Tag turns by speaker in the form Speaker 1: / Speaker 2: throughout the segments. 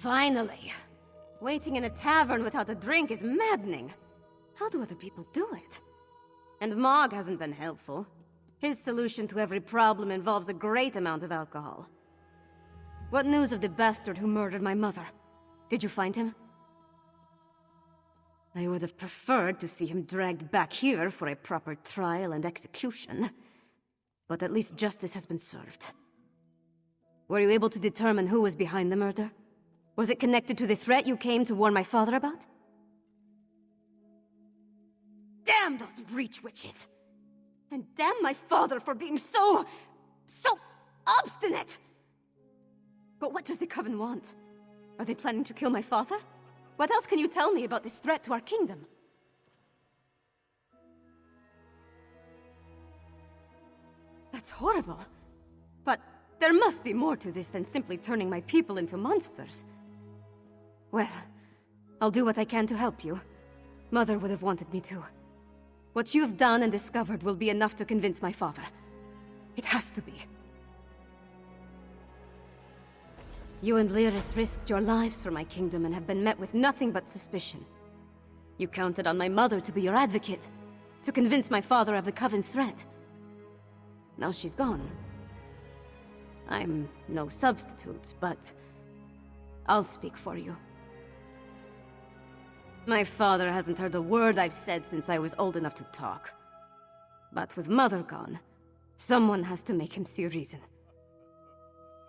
Speaker 1: Finally! Waiting in a tavern without a drink is maddening. How do other people do it? And Mog hasn't been helpful. His solution to every problem involves a great amount of alcohol. What news of the bastard who murdered my mother? Did you find him? I would have preferred to see him dragged back here for a proper trial and execution. But at least justice has been served. Were you able to determine who was behind the murder? Was it connected to the threat you came to warn my father about? Damn those Reach witches! And damn my father for being so obstinate! But what does the Coven want? Are they planning to kill my father? What else can you tell me about this threat to our kingdom? That's horrible. But there must be more to this than simply turning my people into monsters. Well, I'll do what I can to help you. Mother would have wanted me to. What you've done and discovered will be enough to convince my father. It has to be. You and Lyris risked your lives for my kingdom and have been met with nothing but suspicion. You counted on my mother to be your advocate, to convince my father of the Coven's threat. Now she's gone. I'm no substitute, but I'll speak for you. My father hasn't heard a word I've said since I was old enough to talk. But with Mother gone, someone has to make him see reason.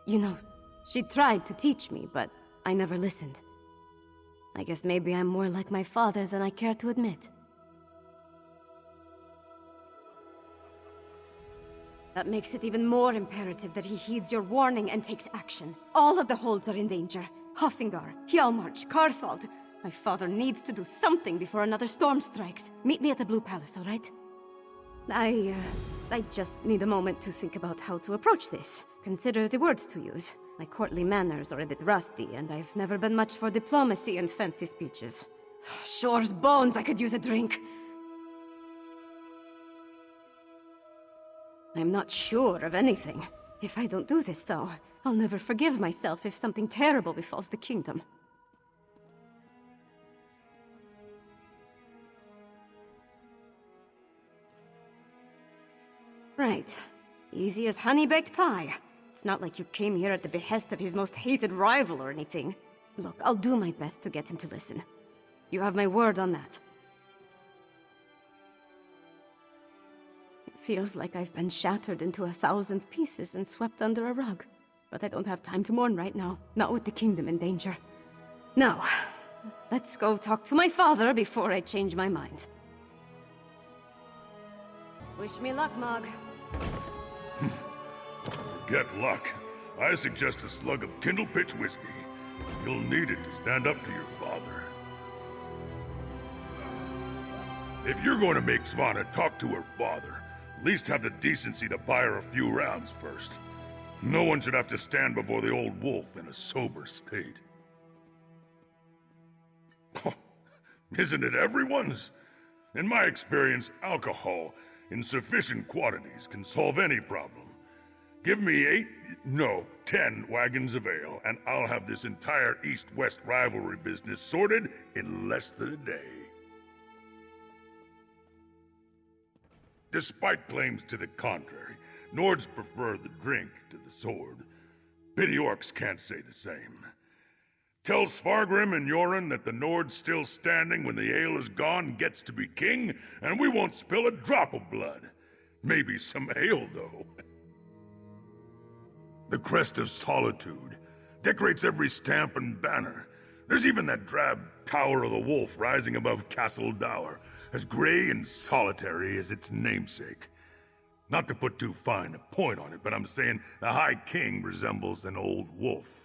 Speaker 1: You know, she tried to teach me, but I never listened. I guess maybe I'm more like my father than I care to admit. That makes it even more imperative that he heeds your warning and takes action. All of the holds are in danger. Hoffingar, Hjalmarch, Karthald. My father needs to do something before another storm strikes. Meet me at the Blue Palace, all right? I just need a moment to think about how to approach this. Consider the words to use. My courtly manners are a bit rusty, and I've never been much for diplomacy and fancy speeches. Shore's bones, I could use a drink. I'm not sure of anything. If I don't do this, though, I'll never forgive myself if something terrible befalls the kingdom. Right. Easy as honey-baked pie. It's not like you came here at the behest of his most hated rival or anything. Look, I'll do my best to get him to listen. You have my word on that. It feels like I've been shattered into 1,000 pieces and swept under a rug. But I don't have time to mourn right now. Not with the kingdom in danger. Now, let's go talk to my father before I change my mind. Wish me luck, Mog.
Speaker 2: Forget luck. I suggest a slug of Kindle Pitch whiskey. You'll need it to stand up to your father. If you're going to make Svanna talk to her father, at least have the decency to buy her a few rounds first. No one should have to stand before the old wolf in a sober state. Isn't it everyone's? In my experience, alcohol in sufficient quantities can solve any problem. Give me 10 wagons of ale, and I'll have this entire East-West rivalry business sorted in less than a day. Despite claims to the contrary, Nords prefer the drink to the sword. Pity orcs can't say the same. Tell Svargrim and Yoren that the Nord's still standing when the ale is gone gets to be king, and we won't spill a drop of blood. Maybe some ale, though. The Crest of Solitude decorates every stamp and banner. There's even that drab Tower of the Wolf rising above Castle Dower, as gray and solitary as its namesake. Not to put too fine a point on it, but I'm saying the High King resembles an old wolf.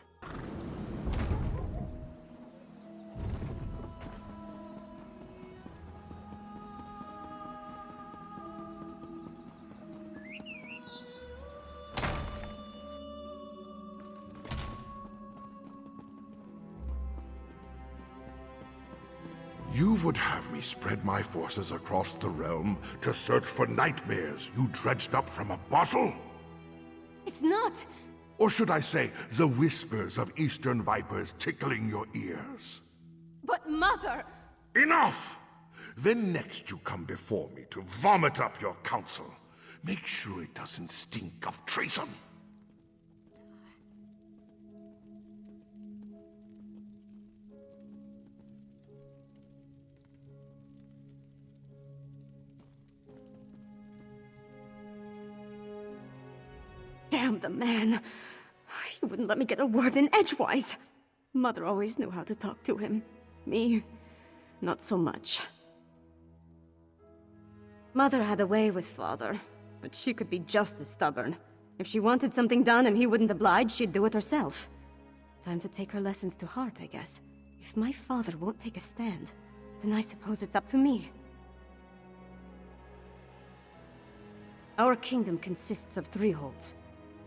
Speaker 3: You would have me spread my forces across the realm to search for nightmares you dredged up from a bottle?
Speaker 1: It's not!
Speaker 3: Or should I say, the whispers of eastern vipers tickling your ears?
Speaker 1: But Mother!
Speaker 3: Enough! Then next you come before me to vomit up your counsel. Make sure it doesn't stink of treason.
Speaker 1: Damn the man. He wouldn't let me get a word in edgewise. Mother always knew how to talk to him. Me, not so much. Mother had a way with Father, but she could be just as stubborn. If she wanted something done and he wouldn't oblige, she'd do it herself. Time to take her lessons to heart, I guess. If my father won't take a stand, then I suppose it's up to me. Our kingdom consists of 3 holds.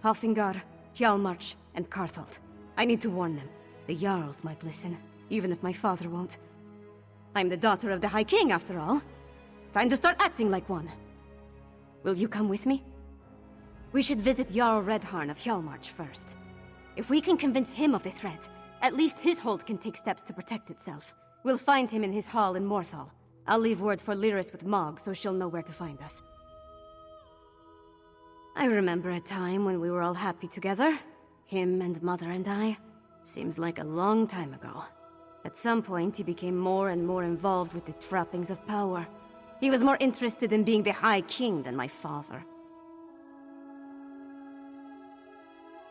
Speaker 1: Halfingar, Hjalmarch, and Karthald. I need to warn them. The Jarls might listen, even if my father won't. I'm the daughter of the High King, after all. Time to start acting like one. Will you come with me? We should visit Jarl Redharn of Hjalmarch first. If we can convince him of the threat, at least his hold can take steps to protect itself. We'll find him in his hall in Morthal. I'll leave word for Lyris with Mog, so she'll know where to find us. I remember a time when we were all happy together. Him and Mother and I. Seems like a long time ago. At some point, he became more and more involved with the trappings of power. He was more interested in being the High King than my father.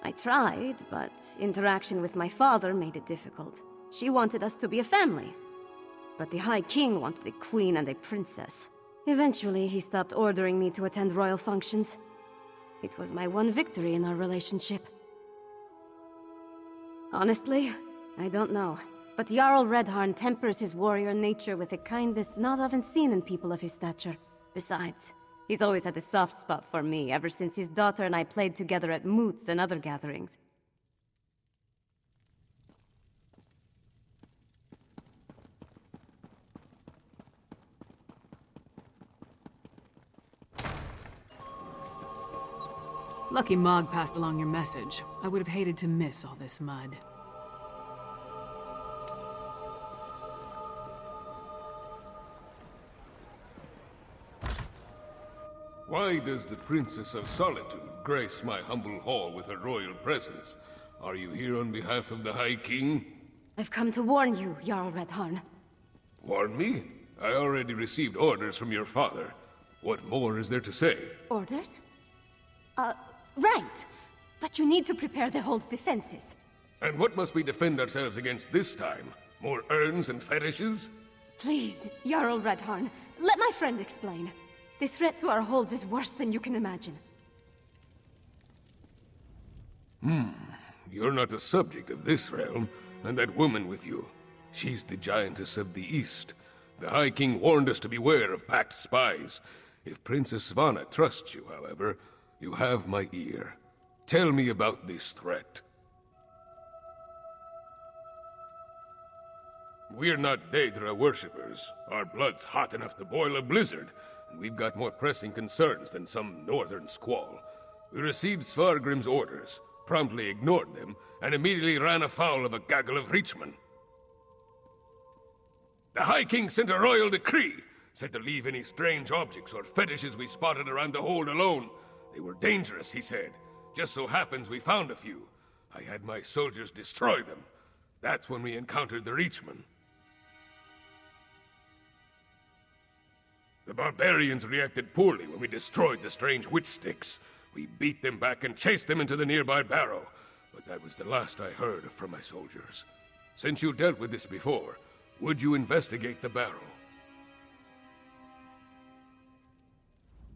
Speaker 1: I tried, but interaction with my father made it difficult. She wanted us to be a family. But the High King wanted a queen and a princess. Eventually, he stopped ordering me to attend royal functions. It was my one victory in our relationship. Honestly, I don't know. But Jarl Redharn tempers his warrior nature with a kindness not often seen in people of his stature. Besides, he's always had a soft spot for me ever since his daughter and I played together at moots and other gatherings.
Speaker 4: Lucky Mog passed along your message. I would have hated to miss all this mud.
Speaker 5: Why does the Princess of Solitude grace my humble hall with her royal presence? Are you here on behalf of the High King?
Speaker 1: I've come to warn you, Jarl Redharn.
Speaker 5: Warn me? I already received orders from your father. What more is there to say?
Speaker 1: Orders? Right. But you need to prepare the hold's defenses.
Speaker 5: And what must we defend ourselves against this time? More urns and fetishes?
Speaker 1: Please, Jarl Redharn, let my friend explain. The threat to our holds is worse than you can imagine.
Speaker 5: You're not a subject of this realm, and that woman with you. She's the Giantess of the East. The High King warned us to beware of packed spies. If Princess Svanna trusts you, however, you have my ear. Tell me about this threat. We're not Daedra worshippers. Our blood's hot enough to boil a blizzard, and we've got more pressing concerns than some northern squall. We received Svargrim's orders, promptly ignored them, and immediately ran afoul of a gaggle of Reachmen. The High King sent a royal decree, said to leave any strange objects or fetishes we spotted around the hold alone. They were dangerous, he said. Just so happens we found a few. I had my soldiers destroy them. That's when we encountered the Reachmen. The barbarians reacted poorly when we destroyed the strange witch sticks. We beat them back and chased them into the nearby barrow. But that was the last I heard from my soldiers. Since you dealt with this before, would you investigate the barrow?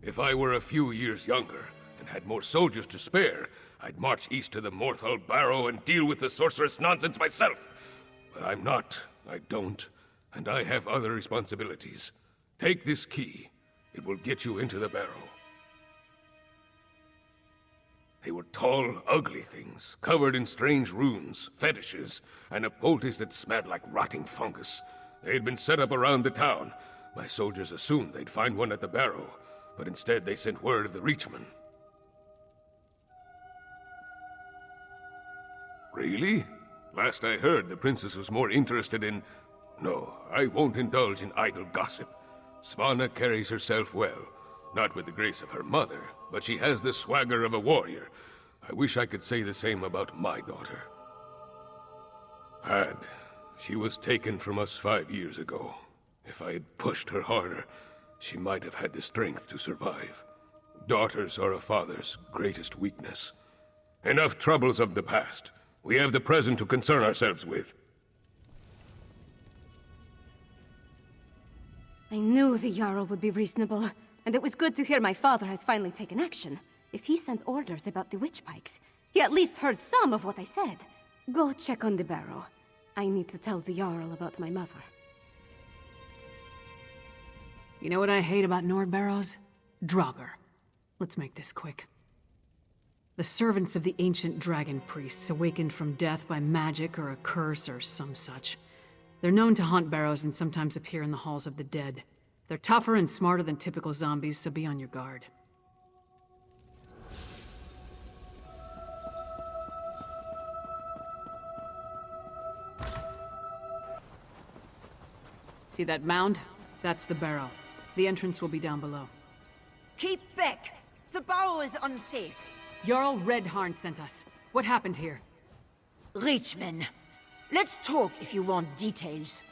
Speaker 5: If I were a few years younger, and had more soldiers to spare, I'd march east to the Morthal Barrow and deal with the sorceress nonsense myself. But I'm not, I don't, and I have other responsibilities. Take this key. It will get you into the barrow. They were tall, ugly things, covered in strange runes, fetishes, and a poultice that smelled like rotting fungus. They had been set up around the town. My soldiers assumed they'd find one at the barrow, but instead they sent word of the Reachmen. Really? Last I heard, the princess was more interested in... No, I won't indulge in idle gossip. Svanna carries herself well. Not with the grace of her mother, but she has the swagger of a warrior. I wish I could say the same about my daughter. She was taken from us 5 years ago. If I had pushed her harder, she might have had the strength to survive. Daughters are a father's greatest weakness. Enough troubles of the past. We have the present to concern ourselves with.
Speaker 1: I knew the Jarl would be reasonable, and it was good to hear my father has finally taken action. If he sent orders about the witch pikes, he at least heard some of what I said. Go check on the barrow. I need to tell the Jarl about my mother.
Speaker 4: You know what I hate about Nord barrows? Draugr. Let's make this quick. The servants of the ancient dragon priests, awakened from death by magic or a curse or some such. They're known to haunt barrows and sometimes appear in the halls of the dead. They're tougher and smarter than typical zombies, so be on your guard. See that mound? That's the barrow. The entrance will be down below.
Speaker 6: Keep back! The barrow is unsafe.
Speaker 4: Jarl Redharn sent us. What happened here?
Speaker 6: Reachman, let's talk if you want details.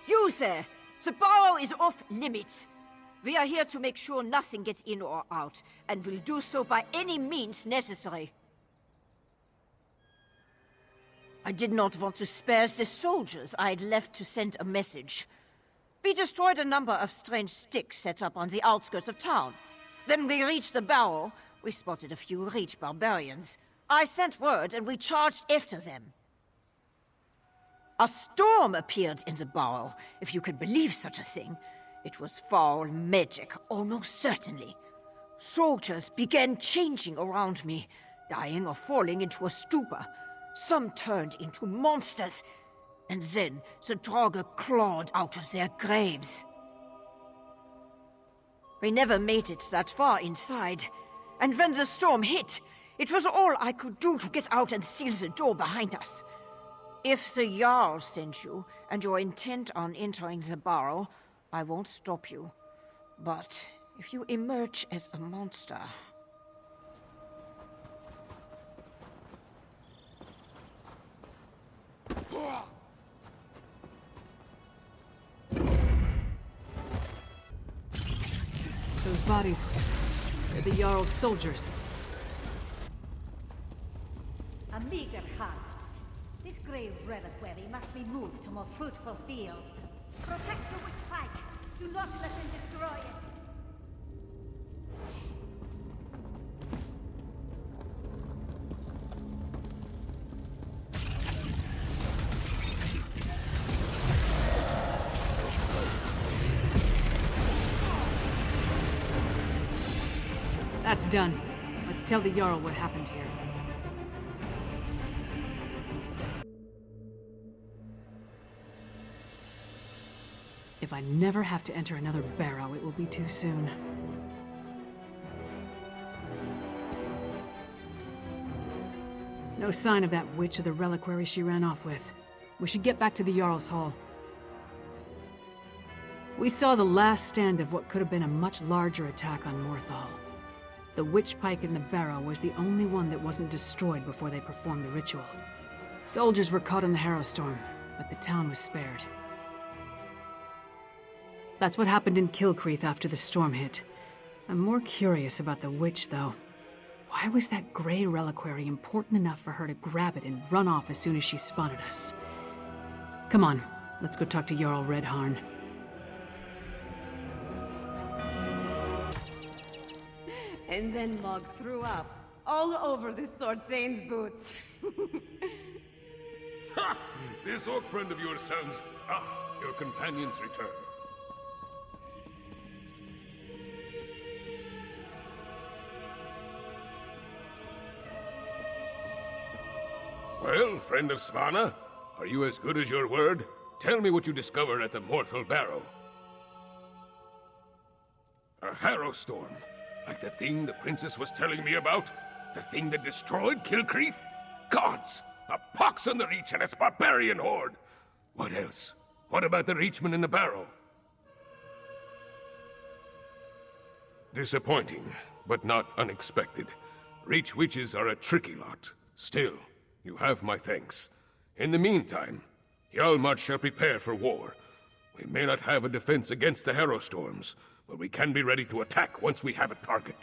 Speaker 6: You, sir! The barrow is off limits. We are here to make sure nothing gets in or out, and will do so by any means necessary. I did not want to spare the soldiers I had left to send a message. We destroyed a number of strange sticks set up on the outskirts of town. Then we reached the barrow. We spotted a few Reach barbarians. I sent word and we charged after them. A storm appeared in the barrow, if you can believe such a thing. It was foul magic, almost certainly. Soldiers began changing around me, dying or falling into a stupor. Some turned into monsters, and then the Draugr clawed out of their graves. We never made it that far inside, and when the storm hit, it was all I could do to get out and seal the door behind us. If the Jarl sent you, and you're intent on entering the barrow, I won't stop you. But if you emerge as a monster...
Speaker 4: Those bodies, they're the Jarl's soldiers.
Speaker 7: A meager harvest. This grave reliquary must be moved to more fruitful fields. Protect the witch pike. Do not let them destroy it.
Speaker 4: That's done. Let's tell the Jarl what happened here. If I never have to enter another barrow, it will be too soon. No sign of that witch or the reliquary she ran off with. We should get back to the Jarl's Hall. We saw the last stand of what could have been a much larger attack on Morthal. The witch pike in the barrow was the only one that wasn't destroyed before they performed the ritual. Soldiers were caught in the Harrowstorm, but the town was spared. That's what happened in Kilcreath after the storm hit. I'm more curious about the witch, though. Why was that gray reliquary important enough for her to grab it and run off as soon as she spotted us? Come on, let's go talk to Jarl Redharn.
Speaker 1: And then Mog threw up, all over the Sword Thane's boots.
Speaker 5: Ha! This orc friend of yours sounds... your companion's return. Well, friend of Svanna, are you as good as your word? Tell me what you discovered at the Morthal Barrow. A Harrowstorm, like the thing the princess was telling me about? The thing that destroyed Kilcreath? Gods! A pox on the Reach and its barbarian horde! What else? What about the Reachman in the barrow? Disappointing, but not unexpected. Reach witches are a tricky lot. Still, you have my thanks. In the meantime, Hjalmar shall prepare for war. We may not have a defense against the Harrow Storms, but we can be ready to attack once we have a target.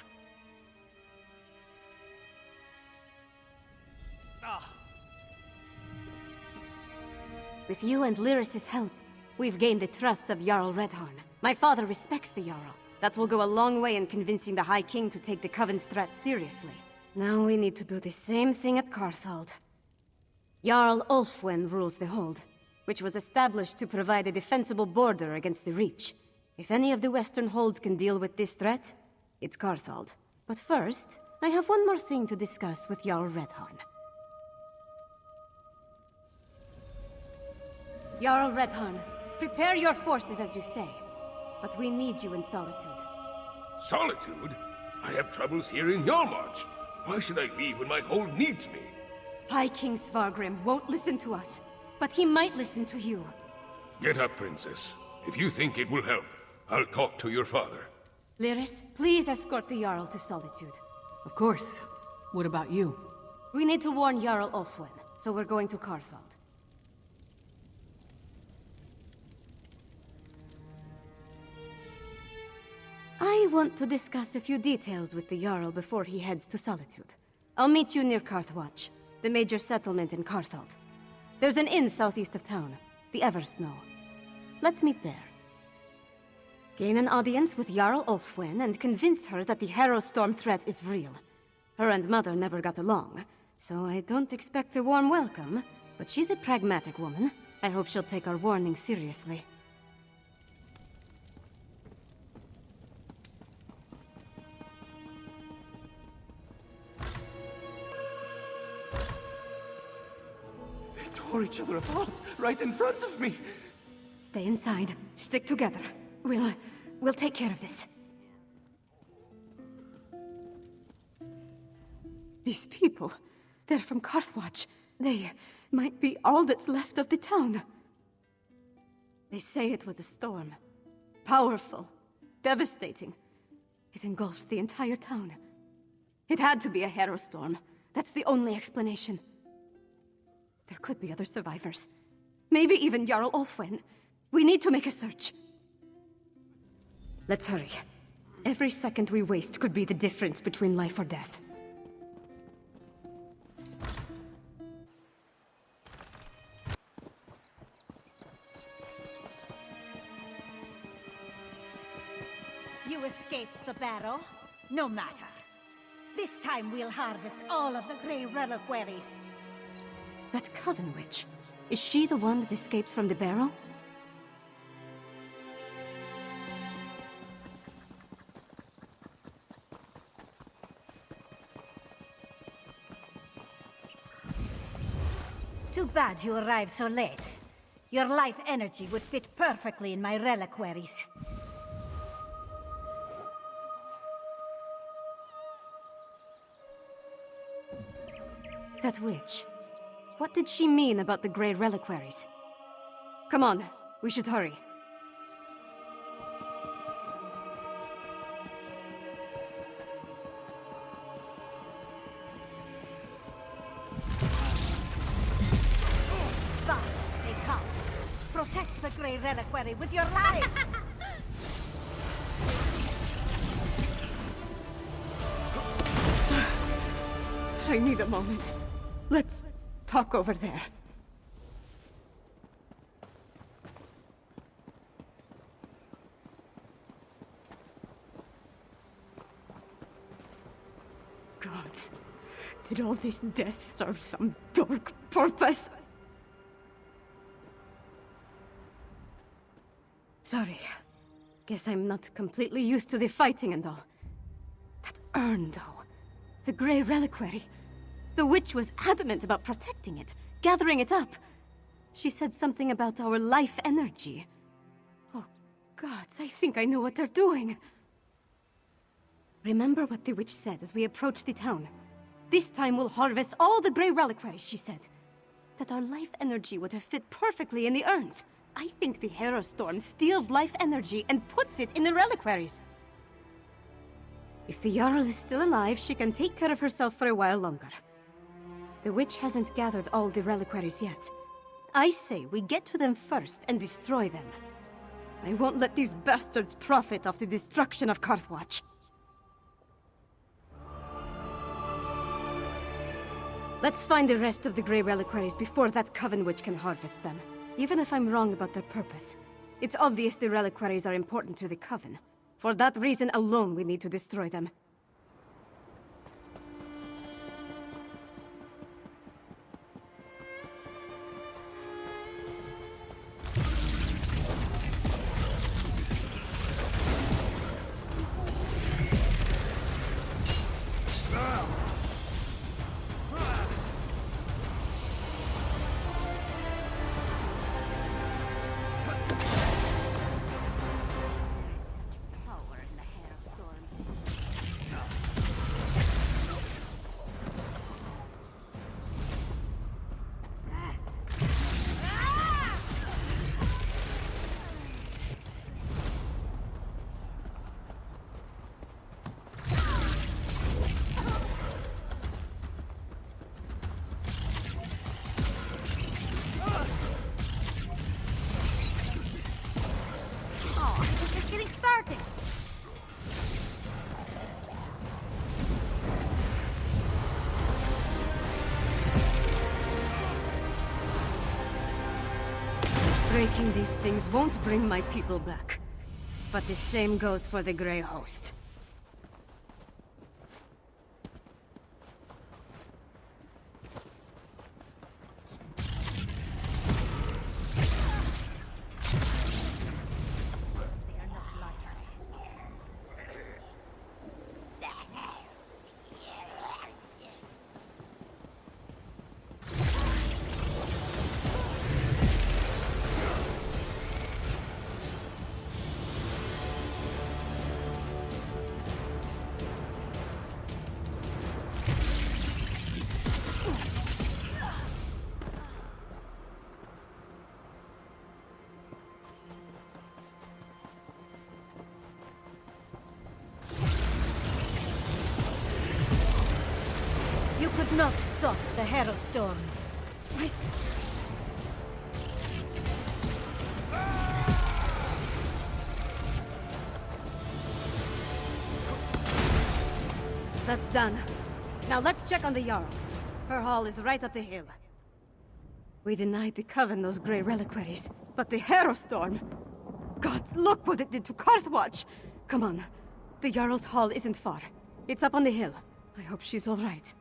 Speaker 1: With you and Lyris's help, we've gained the trust of Jarl Redhorn. My father respects the Jarl. That will go a long way in convincing the High King to take the Coven's threat seriously. Now we need to do the same thing at Carthald. Jarl Ulfwen rules the Hold, which was established to provide a defensible border against the Reach. If any of the Western Holds can deal with this threat, it's Carthald. But first, I have one more thing to discuss with Jarl Redhorn. Jarl Redhorn, prepare your forces as you say. But we need you in Solitude.
Speaker 5: Solitude? I have troubles here in Hjalmarch. Why should I leave when my hold needs me?
Speaker 1: High King Svargrim won't listen to us, but he might listen to you.
Speaker 5: Get up, Princess. If you think it will help, I'll talk to your father.
Speaker 1: Lyris, please escort the Jarl to Solitude.
Speaker 4: Of course. What about you?
Speaker 1: We need to warn Jarl Ulfwen, so we're going to Carthald. I want to discuss a few details with the Jarl before he heads to Solitude. I'll meet you near Carthwatch, the major settlement in Carthald. There's an inn southeast of town, the Eversnow. Let's meet there. Gain an audience with Jarl Ulfwen and convince her that the Harrow Storm threat is real. Her and Mother never got along, so I don't expect a warm welcome, but she's a pragmatic woman. I hope she'll take our warning seriously.
Speaker 8: Tore each other apart, right in front of me.
Speaker 1: Stay inside. Stick together. We'll take care of this. These people, they're from Carthwatch. They might be all that's left of the town. They say it was a storm. Powerful. Devastating. It engulfed the entire town. It had to be a Harrow Storm. That's the only explanation. There could be other survivors. Maybe even Jarl Ulfwen. We need to make a search. Let's hurry. Every second we waste could be the difference between life or death.
Speaker 7: You escaped the barrow? No matter. This time we'll harvest all of the Grey Reliquaries.
Speaker 1: That Coven Witch. Is she the one that escaped from the barrow?
Speaker 7: Too bad you arrived so late. Your life energy would fit perfectly in my reliquaries.
Speaker 1: That witch. What did she mean about the Grey Reliquaries? Come on, we should hurry.
Speaker 7: Back they come. Protect the Grey Reliquary with your lives!
Speaker 1: I need a moment. Let's talk over there. Gods, did all this death serve some dark purpose? Sorry. Guess I'm not completely used to the fighting and all. That urn, though. The Grey Reliquary. The witch was adamant about protecting it, gathering it up. She said something about our life energy. Oh, gods, I think I know what they're doing. Remember what the witch said as we approached the town. This time we'll harvest all the Grey Reliquaries, she said. That our life energy would have fit perfectly in the urns. I think the Hero Storm steals life energy and puts it in the reliquaries. If the Jarl is still alive, she can take care of herself for a while longer. The witch hasn't gathered all the reliquaries yet. I say we get to them first and destroy them. I won't let these bastards profit off the destruction of Karthwatch. Let's find the rest of the Grey Reliquaries before that Coven Witch can harvest them. Even if I'm wrong about their purpose, it's obvious the Reliquaries are important to the Coven. For that reason alone, we need to destroy them. Breaking these things won't bring my people back. But the same goes for the Grey Host.
Speaker 7: You could not stop the Hero Storm.
Speaker 1: That's done. Now let's check on the Jarl. Her hall is right up the hill. We denied the Coven those Grey Reliquaries, but the Hero Storm... Gods, look what it did to Karthwatch! Come on. The Jarl's hall isn't far. It's up on the hill. I hope she's all right.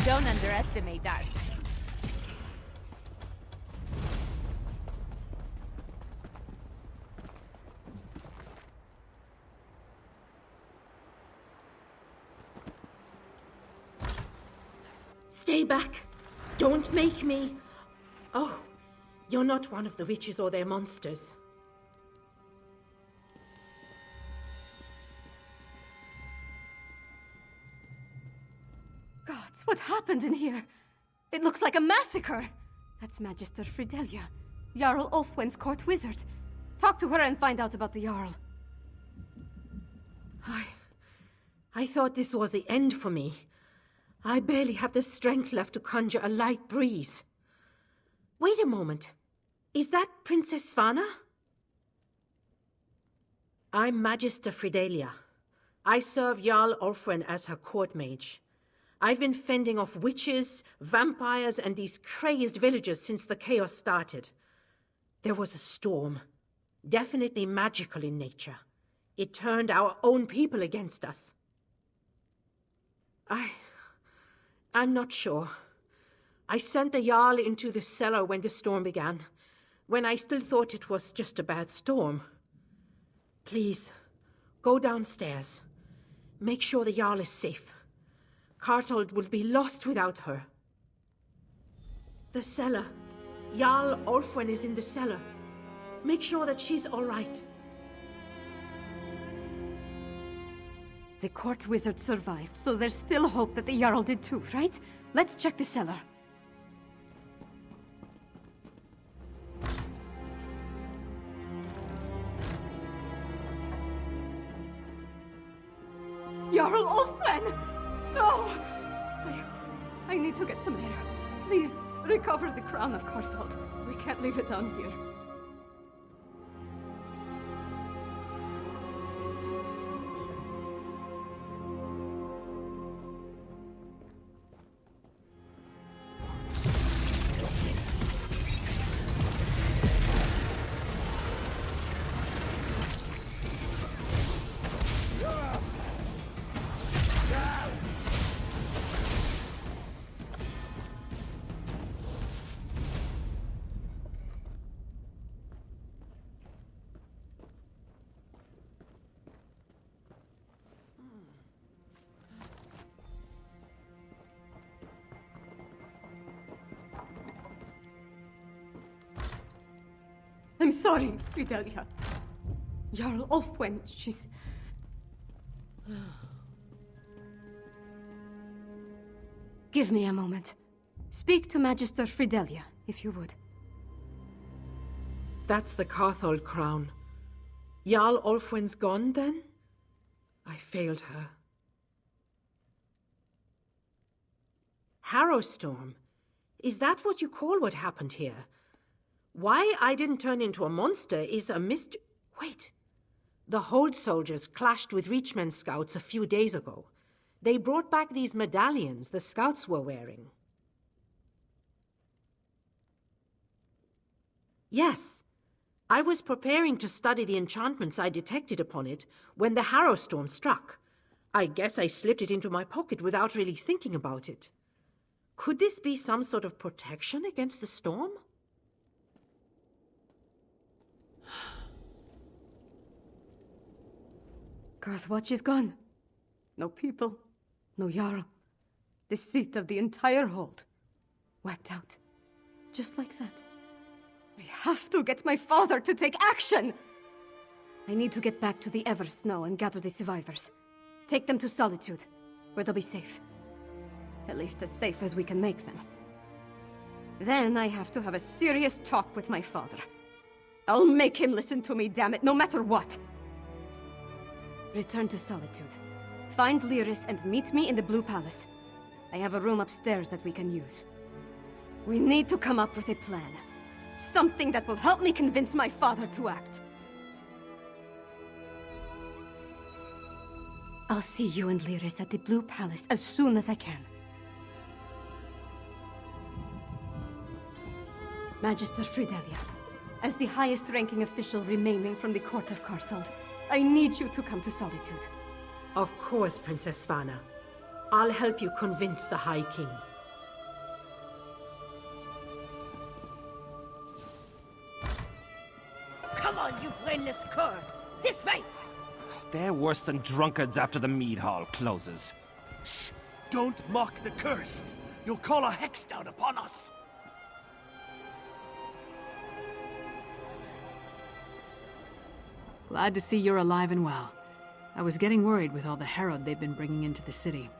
Speaker 9: Don't underestimate us.
Speaker 10: Stay back! Don't make me... Oh, you're not one of the witches or their monsters.
Speaker 1: Gods, what happened in here? It looks like a massacre! That's Magister Fidelia, Jarl Ulfwin's court wizard. Talk to her and find out about the Jarl.
Speaker 10: I thought this was the end for me. I barely have the strength left to conjure a light breeze. Wait a moment. Is that Princess Svanna? I'm Magister Fidelia. I serve Jarl Ulfwin as her court mage. I've been fending off witches, vampires, and these crazed villagers since the chaos started. There was a storm. Definitely magical in nature. It turned our own people against us. I'm not sure. I sent the Jarl into the cellar when the storm began, when I still thought it was just a bad storm. Please, go downstairs. Make sure the Jarl is safe. Cartold will be lost without her. The cellar. Jarl Orfwen is in the cellar. Make sure that she's all right.
Speaker 1: The court wizard survived, so there's still hope that the Jarl did too, right? Let's check the cellar. Jarl Ulfwen! No! I need to get some air. Please, recover the crown of Carthald. We can't leave it down here. I'm sorry, Fidelia. Jarl Ulfwen, she's... Give me a moment. Speak to Magister Fidelia, if you would.
Speaker 10: That's the Carthald crown. Jarl Ulfwen's gone, then? I failed her. Harrowstorm? Is that what you call what happened here? Why I didn't turn into a monster is a mystery. Wait. The Hold soldiers clashed with Reachman scouts a few days ago. They brought back these medallions the scouts were wearing. Yes. I was preparing to study the enchantments I detected upon it when the Harrowstorm struck. I guess I slipped it into my pocket without really thinking about it. Could this be some sort of protection against the storm?
Speaker 1: Garthwatch is gone. No people, no Jarl. The seat of the entire hold. Wiped out. Just like that. I have to get my father to take action! I need to get back to the Eversnow and gather the survivors. Take them to Solitude, where they'll be safe. At least as safe as we can make them. Then I have to have a serious talk with my father. I'll make him listen to me, damn it, no matter what! Return to Solitude. Find Lyris and meet me in the Blue Palace. I have a room upstairs that we can use. We need to come up with a plan. Something that will help me convince my father to act. I'll see you and Lyris at the Blue Palace as soon as I can. Magister Fidelia, as the highest-ranking official remaining from the court of Carthald, I need you to come to Solitude.
Speaker 10: Of course, Princess Svana. I'll help you convince the High King.
Speaker 6: Come on, you brainless cur! This way!
Speaker 8: They're worse than drunkards after the mead hall closes.
Speaker 11: Shh! Don't mock the cursed! You'll call a hex down upon us!
Speaker 4: Glad to see you're alive and well. I was getting worried with all the herald they've been bringing into the city.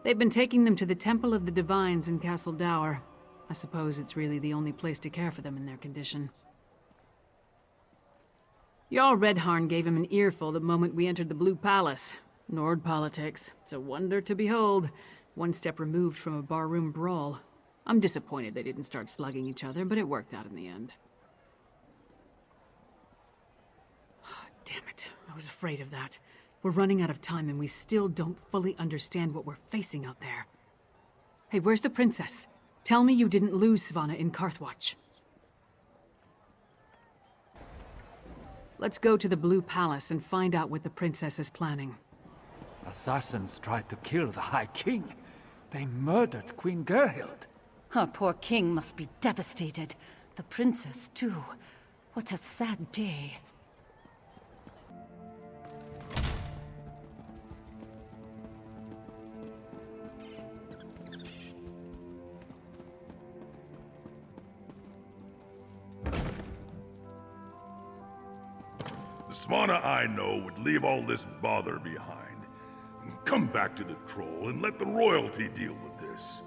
Speaker 4: They've been taking them to the Temple of the Divines in Castle Dower. I suppose it's really the only place to care for them in their condition. Jarl Redharn gave him an earful the moment we entered the Blue Palace. Nord politics. It's a wonder to behold. One step removed from a barroom brawl. I'm disappointed they didn't start slugging each other, but it worked out in the end. Damn it, I was afraid of that. We're running out of time and we still don't fully understand what we're facing out there. Hey, where's the princess? Tell me you didn't lose Svana in Carthwatch. Let's go to the Blue Palace and find out what the princess is planning.
Speaker 12: Assassins tried to kill the High King. They murdered Queen Gerhild.
Speaker 7: Our poor king must be devastated. The princess, too. What a sad day.
Speaker 2: Svanna I know would leave all this bother behind. Come back to the troll and let the royalty deal with this.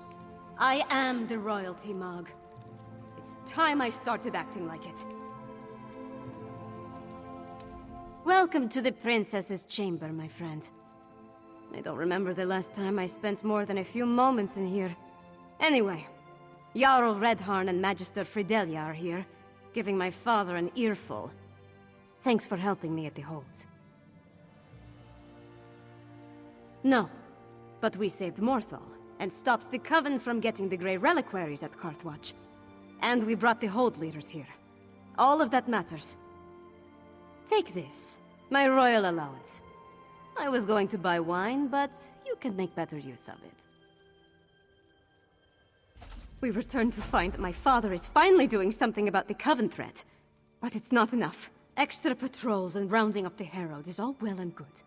Speaker 1: I am the royalty, Mog. It's time I started acting like it. Welcome to the princess's chamber, my friend. I don't remember the last time I spent more than a few moments in here. Anyway, Jarl Redharn and Magister Fidelia are here, giving my father an earful. Thanks for helping me at the holds. No, but we saved Morthal, and stopped the Coven from getting the Grey Reliquaries at Carthwatch. And we brought the Hold leaders here. All of that matters. Take this, my royal allowance. I was going to buy wine, but you can make better use of it. We return to find that my father is finally doing something about the Coven threat. But it's not enough. Extra patrols and rounding up the Herald is all well and good.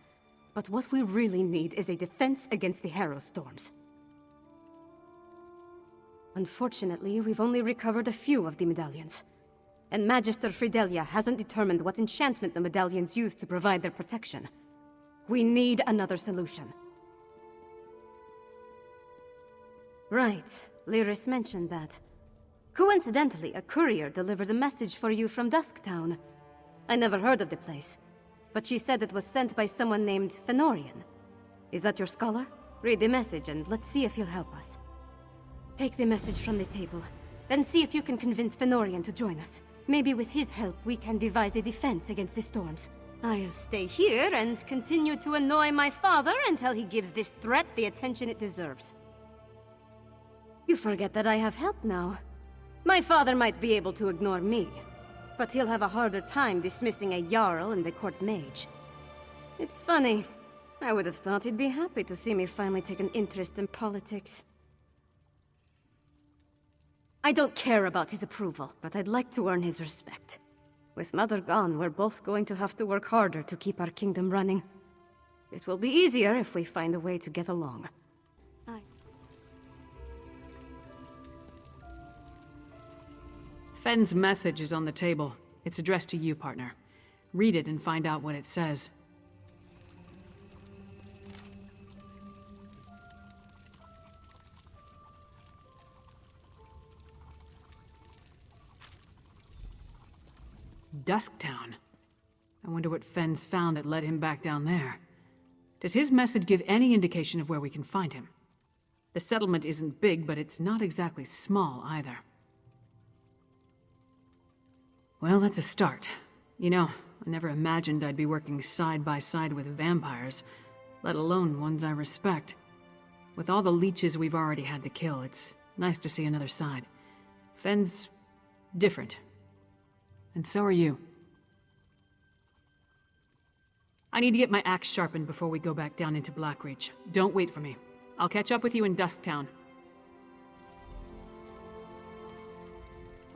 Speaker 1: But what we really need is a defense against the Harrow storms. Unfortunately, we've only recovered a few of the medallions. And Magister Fidelia hasn't determined what enchantment the medallions use to provide their protection. We need another solution. Right, Lyris mentioned that. Coincidentally, a courier delivered a message for you from Dusktown. I never heard of the place, but she said it was sent by someone named Fenorian. Is that your scholar? Read the message and let's see if he'll help us. Take the message from the table, then see if you can convince Fenorian to join us. Maybe with his help we can devise a defense against the storms. I'll stay here and continue to annoy my father until he gives this threat the attention it deserves. You forget that I have help now. My father might be able to ignore me, but he'll have a harder time dismissing a Jarl and the court mage. It's funny. I would have thought he'd be happy to see me finally take an interest in politics. I don't care about his approval, but I'd like to earn his respect. With Mother gone, we're both going to have to work harder to keep our kingdom running. It will be easier if we find a way to get along.
Speaker 4: Fenn's message is on the table. It's addressed to you, partner. Read it and find out what it says. Dusktown. I wonder what Fenn's found that led him back down there. Does his message give any indication of where we can find him? The settlement isn't big, but it's not exactly small either. Well, that's a start. You know, I never imagined I'd be working side by side with vampires, let alone ones I respect. With all the leeches we've already had to kill, it's nice to see another side. Fenn's different. And so are you. I need to get my axe sharpened before we go back down into Blackreach. Don't wait for me. I'll catch up with you in Dusktown.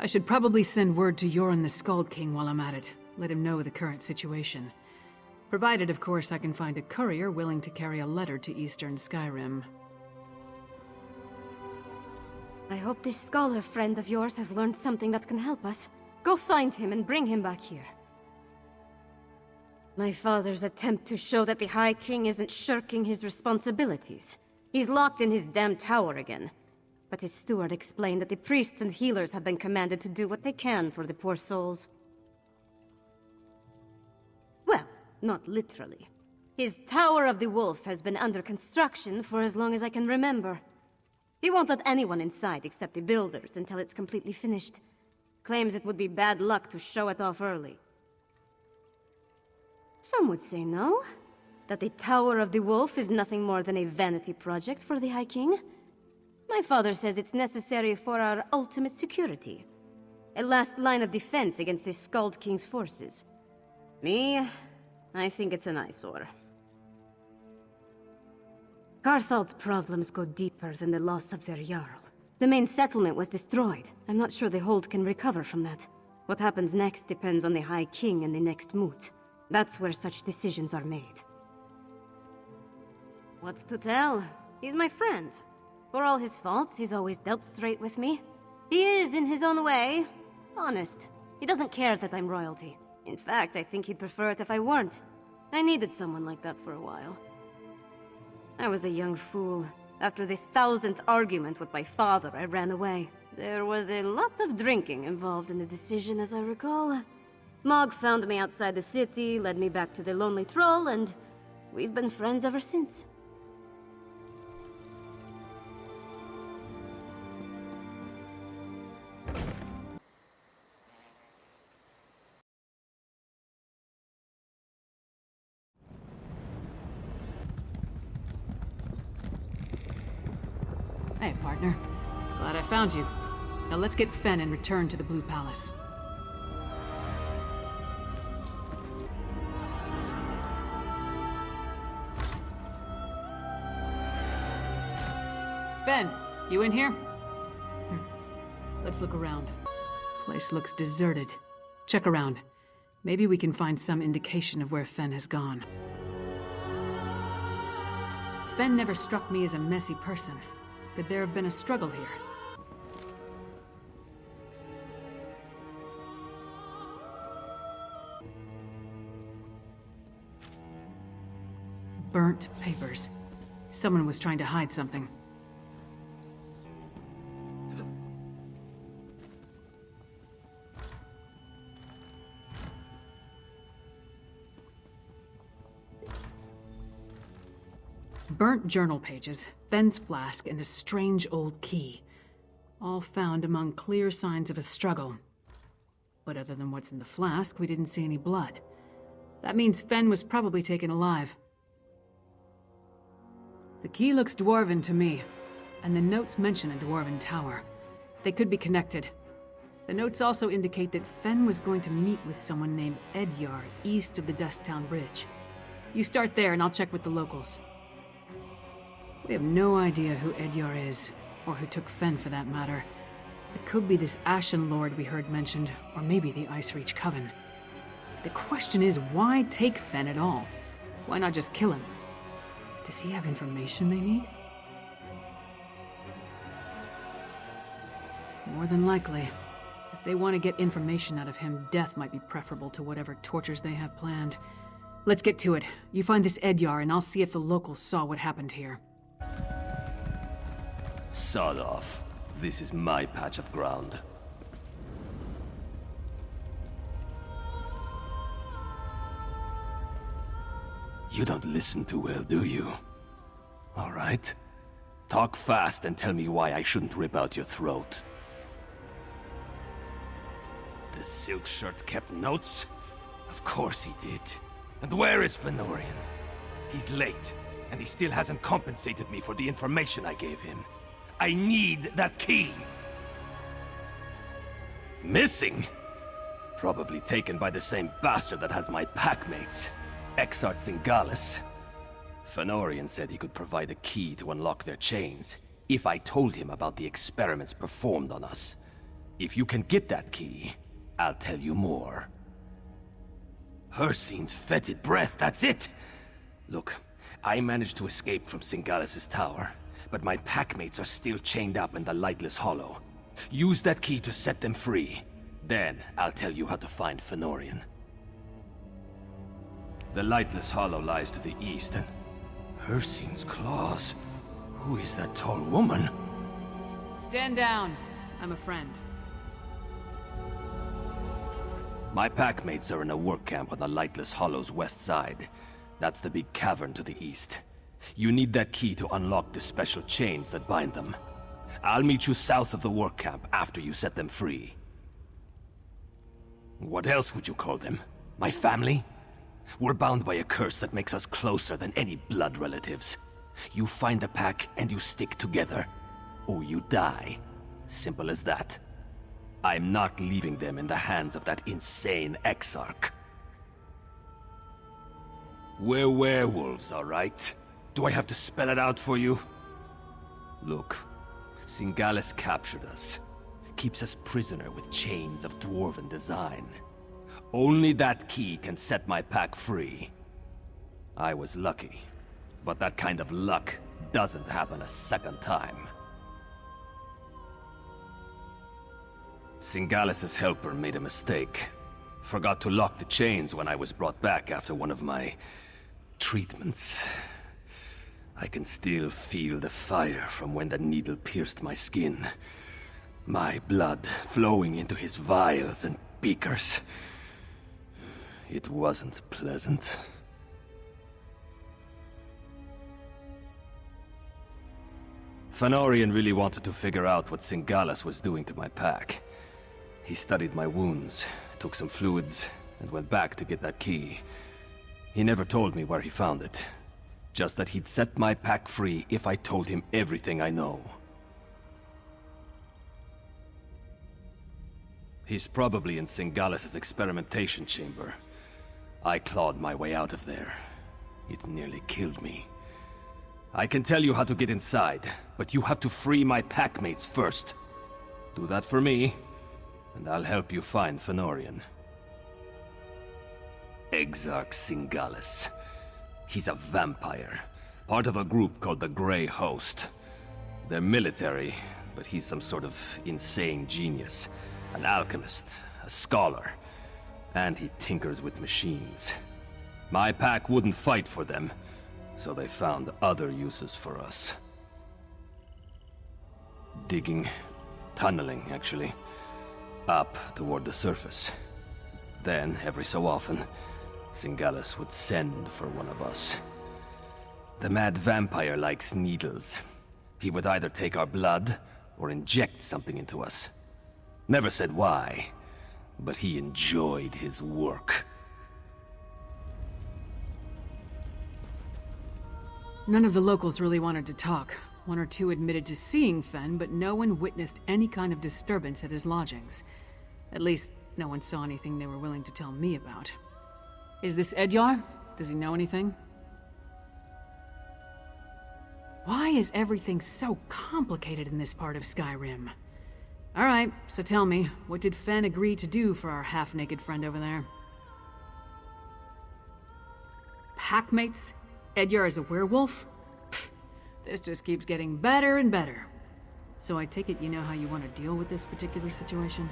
Speaker 4: I should probably send word to Yoren the Skald King while I'm at it. Let him know the current situation. Provided, of course, I can find a courier willing to carry a letter to Eastern Skyrim.
Speaker 1: I hope this scholar friend of yours has learned something that can help us. Go find him and bring him back here. My father's attempt to show that the High King isn't shirking his responsibilities. He's locked in his damn tower again. But his steward explained that the priests and healers have been commanded to do what they can for the poor souls. Well, not literally. His Tower of the Wolf has been under construction for as long as I can remember. He won't let anyone inside except the builders until it's completely finished. Claims it would be bad luck to show it off early. Some would say no. That the Tower of the Wolf is nothing more than a vanity project for the High King. My father says it's necessary for our ultimate security. A last line of defense against the Skald King's forces. Me, I think it's an eyesore. Carthal's problems go deeper than the loss of their Jarl. The main settlement was destroyed. I'm not sure the Hold can recover from that. What happens next depends on the High King and the next moot. That's where such decisions are made. What's to tell? He's my friend. For all his faults, he's always dealt straight with me. He is, in his own way, honest. He doesn't care that I'm royalty. In fact, I think he'd prefer it if I weren't. I needed someone like that for a while. I was a young fool. After the 1000th argument with my father, I ran away. There was a lot of drinking involved in the decision, as I recall. Mog found me outside the city, led me back to the Lonely Troll, and we've been friends ever since.
Speaker 4: Hey, partner. Glad I found you. Now let's get Fen and return to the Blue Palace. Fen, you in here? Let's look around. Place looks deserted. Check around. Maybe we can find some indication of where Fen has gone. Fen never struck me as a messy person. Could there have been a struggle here? Burnt papers. Someone was trying to hide something. Burnt journal pages, Fen's flask, and a strange old key. All found among clear signs of a struggle. But other than what's in the flask, we didn't see any blood. That means Fen was probably taken alive. The key looks dwarven to me, and the notes mention a dwarven tower. They could be connected. The notes also indicate that Fen was going to meet with someone named Edyar east of the Dusttown Bridge. You start there and I'll check with the locals. We have no idea who Edyar is, or who took Fen for that matter. It could be this Ashen Lord we heard mentioned, or maybe the Icereach Coven. The question is, why take Fen at all? Why not just kill him? Does he have information they need? More than likely. If they want to get information out of him, death might be preferable to whatever tortures they have planned. Let's get to it. You find this Edyar, and I'll see if the locals saw what happened here.
Speaker 13: Sod off. This is my patch of ground. You don't listen too well, do you? All right. Talk fast and tell me why I shouldn't rip out your throat. The silk shirt kept notes? Of course he did. And where is Fenorian? He's late, and he still hasn't compensated me for the information I gave him. I need that key! Missing? Probably taken by the same bastard that has my packmates, Exart Zingalis. Fenorian said he could provide a key to unlock their chains, if I told him about the experiments performed on us. If you can get that key, I'll tell you more. Hircine's fetid breath, that's it! Look, I managed to escape from Zingalis' tower, but my packmates are still chained up in the Lightless Hollow. Use that key to set them free. Then, I'll tell you how to find Fenorian. The Lightless Hollow lies to the east, and Hircine's claws. Who is that tall woman?
Speaker 4: Stand down. I'm a friend.
Speaker 13: My packmates are in a work camp on the Lightless Hollow's west side. That's the big cavern to the east. You need that key to unlock the special chains that bind them. I'll meet you south of the work camp after you set them free. What else would you call them? My family? We're bound by a curse that makes us closer than any blood relatives. You find the pack and you stick together, or you die. Simple as that. I'm not leaving them in the hands of that insane Exarch. We're werewolves, all right? Do I have to spell it out for you? Look, Zingalis captured us. Keeps us prisoner with chains of dwarven design. Only that key can set my pack free. I was lucky, but that kind of luck doesn't happen a second time. Zingalis' helper made a mistake. Forgot to lock the chains when I was brought back after one of my treatments. I can still feel the fire from when the needle pierced my skin. My blood flowing into his vials and beakers. It wasn't pleasant. Fëanorian really wanted to figure out what Singalas was doing to my pack. He studied my wounds, took some fluids, and went back to get that key. He never told me where he found it. Just that he'd set my pack free if I told him everything I know. He's probably in Singalas' experimentation chamber. I clawed my way out of there. It nearly killed me. I can tell you how to get inside, but you have to free my packmates first. Do that for me, and I'll help you find Fëanorian. Exarch Singalas. He's a vampire, part of a group called the Grey Host. They're military, but he's some sort of insane genius. An alchemist, a scholar, and he tinkers with machines. My pack wouldn't fight for them, so they found other uses for us. Digging, tunneling, actually, up toward the surface. Then, every so often, Singalas would send for one of us. The mad vampire likes needles. He would either take our blood, or inject something into us. Never said why, but he enjoyed his work.
Speaker 4: None of the locals really wanted to talk. One or two admitted to seeing Fen, but no one witnessed any kind of disturbance at his lodgings. At least, no one saw anything they were willing to tell me about. Is this Edyar? Does he know anything? Why is everything so complicated in this part of Skyrim? Alright, so tell me, what did Fen agree to do for our half-naked friend over there? Packmates? Edyar is a werewolf? Pfft, this just keeps getting better and better. So I take it you know how you want to deal with this particular situation?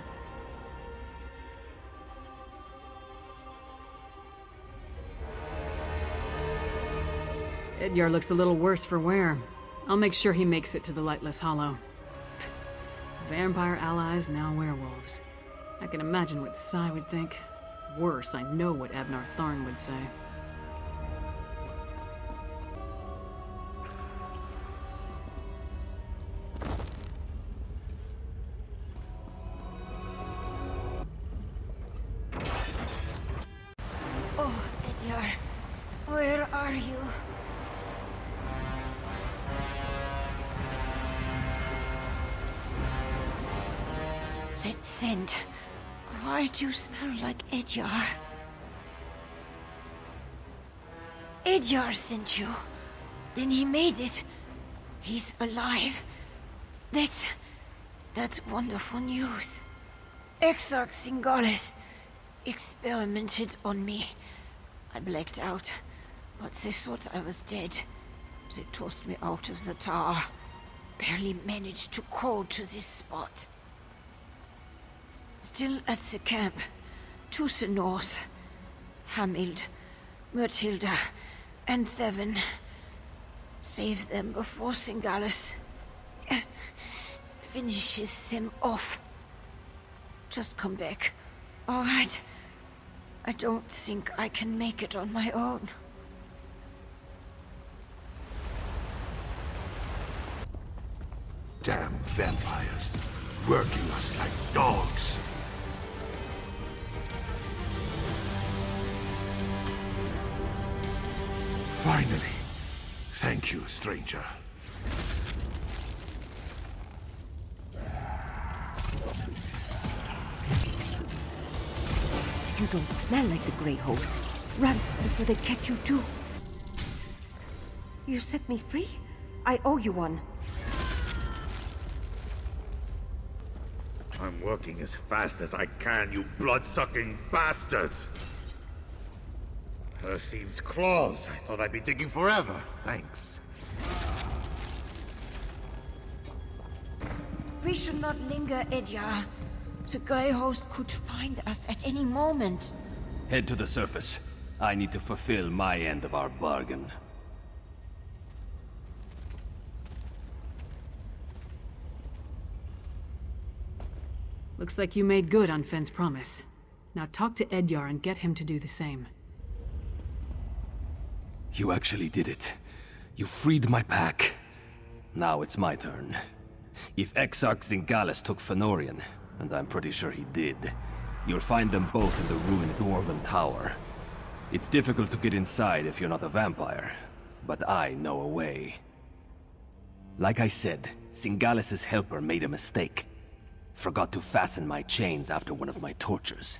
Speaker 4: Edyar looks a little worse for wear. I'll make sure he makes it to the Lightless Hollow. Vampire allies, now werewolves. I can imagine what Sai would think. Worse, I know what Abnar Tharn would say.
Speaker 6: Oh, Edyar, where are you? That scent. Why do you smell like Edyar? Edyar sent you. Then he made it. He's alive. That's wonderful news. Exarch Singalas experimented on me. I blacked out, but they thought I was dead. They tossed me out of the tower. Barely managed to crawl to this spot. Still at the camp, to the north. Hamild, Myrtilda, and Thevin. Save them before Singalas finishes them off. Just come back, all right? I don't think I can make it on my own.
Speaker 3: Damn vampires, working us like dogs. Finally. Thank you, stranger.
Speaker 1: You don't smell like the Grey Host. Run before they catch you too. You set me free? I owe you one.
Speaker 3: I'm working as fast as I can, you blood-sucking bastards! Hircine's claws. I thought I'd be digging forever. Thanks.
Speaker 6: We should not linger, Edyar. The Grey Host could find us at any moment.
Speaker 13: Head to the surface. I need to fulfill my end of our bargain.
Speaker 4: Looks like you made good on Fenn's promise. Now talk to Edyar and get him to do the same.
Speaker 13: You actually did it. You freed my pack. Now it's my turn. If Exarch Zingalis took Fëanorian, and I'm pretty sure he did, you'll find them both in the ruined Dwarven Tower. It's difficult to get inside if you're not a vampire, but I know a way. Like I said, Zingalis' helper made a mistake. Forgot to fasten my chains after one of my tortures.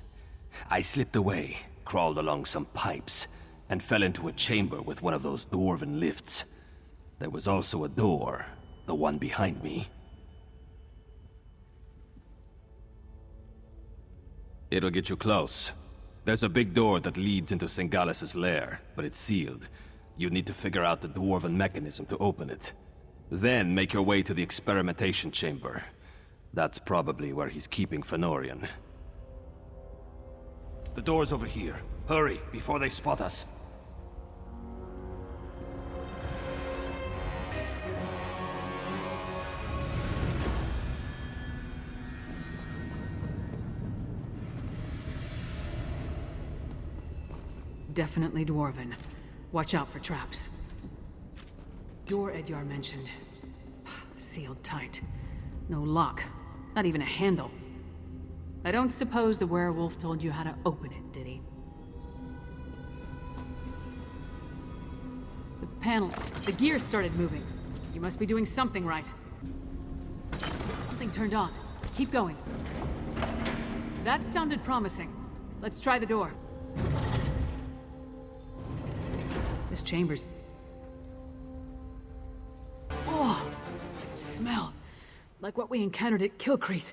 Speaker 13: I slipped away, crawled along some pipes, and fell into a chamber with one of those dwarven lifts. There was also a door, the one behind me. It'll get you close. There's a big door that leads into Zingalis' lair, but it's sealed. You need to figure out the dwarven mechanism to open it. Then make your way to the experimentation chamber. That's probably where he's keeping Fëanorian. The door's over here. Hurry, before they spot us.
Speaker 4: Definitely Dwarven. Watch out for traps. Door Edyar mentioned. Sealed tight. No lock. Not even a handle. I don't suppose the werewolf told you how to open it, did he? The panel... the gear started moving. You must be doing something right. Something turned on. Keep going. That sounded promising. Let's try the door. This chamber's... oh! That smell! Like what we encountered at Kilcreath.